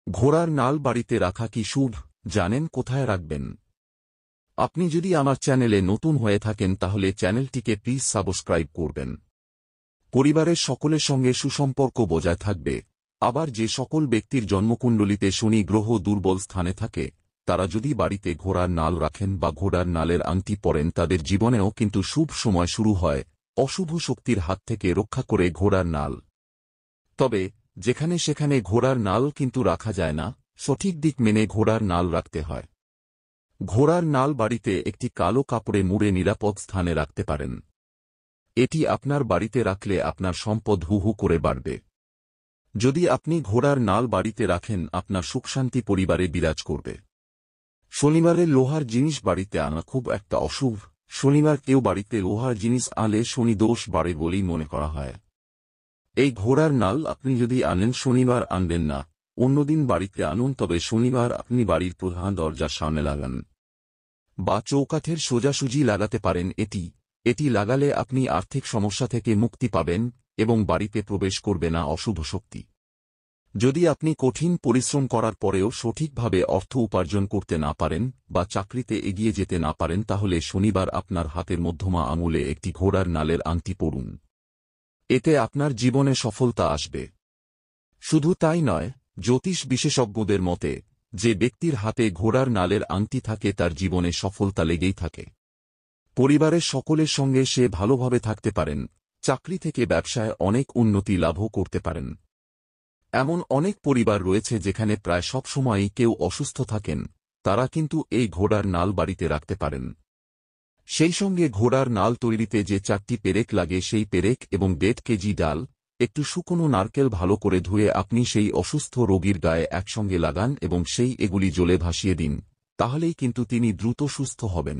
ঘোড়ার নাল বাড়িতে রাখা কি শুভ, জানেন কোথায় রাখবেন? আপনি যদি আমার চ্যানেলে নতুন হয়ে থাকেন তাহলে চ্যানেলটিকে প্লিজ সাবস্ক্রাইব করবেন। পরিবারের সকলের সঙ্গে সুসম্পর্ক বজায় থাকবে। আবার যে সকল ব্যক্তির জন্মকুণ্ডলিতে শনি গ্রহ দুর্বল স্থানে থাকে তারা যদি বাড়িতে ঘোড়ার নাল রাখেন বা ঘোড়ার নালের আংটি পরেন তাদের জীবনেও কিন্তু শুভ সময় শুরু হয়। অশুভ শক্তির হাত থেকে রক্ষা করে ঘোড়ার নাল। তবে যেখানে সেখানে ঘোড়ার নাল কিন্তু রাখা যায় না, সঠিক দিক মেনে ঘোড়ার নাল রাখতে হয়। ঘোড়ার নাল বাড়িতে একটি কালো কাপড়ে মুড়ে নিরাপদ স্থানে রাখতে পারেন। এটি আপনার বাড়িতে রাখলে আপনার সম্পদ হু হু করে বাড়বে। যদি আপনি ঘোড়ার নাল বাড়িতে রাখেন আপনার সুখশান্তি পরিবারে বিরাজ করবে। শনিবারে লোহার জিনিস বাড়িতে আনা খুব একটা অশুভ। শনিবার কেউ বাড়িতে লোহার জিনিস আনলে শনি দোষ বাড়ে বলেই মনে করা হয়। এই ঘোড়ার নাল আপনি যদি আনেন শনিবার আনবেন না, অন্যদিন বাড়িতে আনুন, তবে শনিবার আপনি বাড়ির প্রধান দরজার সামনে লাগান বা চৌকাঠের সোজাসুজি লাগাতে পারেন। এটি লাগালে আপনি আর্থিক সমস্যা থেকে মুক্তি পাবেন এবং বাড়িতে প্রবেশ করবে না অশুভ শক্তি। যদি আপনি কঠিন পরিশ্রম করার পরেও সঠিকভাবে অর্থ উপার্জন করতে না পারেন বা চাকরিতে এগিয়ে যেতে না পারেন তাহলে শনিবার আপনার হাতের মধ্যমা আঙুলে একটি ঘোড়ার নালের আংটি পরুন। এতে আপনার জীবনে সফলতা আসবে। শুধু তাই নয়, জ্যোতিষ বিশেষজ্ঞদের মতে যে ব্যক্তির হাতে ঘোড়ার নালের আংটি থাকে তার জীবনে সফলতা লেগেই থাকে। পরিবারের সকলের সঙ্গে সে ভালোভাবে থাকতে পারেন, চাকরি থেকে ব্যবসায় অনেক উন্নতি লাভও করতে পারেন। এমন অনেক পরিবার রয়েছে যেখানে প্রায় সব সময়ই কেউ অসুস্থ থাকেন, তারা কিন্তু এই ঘোড়ার নাল বাড়িতে রাখতে পারেন। সেই সঙ্গে ঘোড়ার নাল তৈরিতে যে 4টি পেরেক লাগে সেই পেরেক এবং 1.5 কেজি ডাল, একটু শুকনো নারকেল ভালো করে ধুয়ে আপনি সেই অসুস্থ রোগীর গায়ে একসঙ্গে লাগান এবং এগুলি জলে ভাসিয়ে দিন, তাহলেই কিন্তু তিনি দ্রুত সুস্থ হবেন।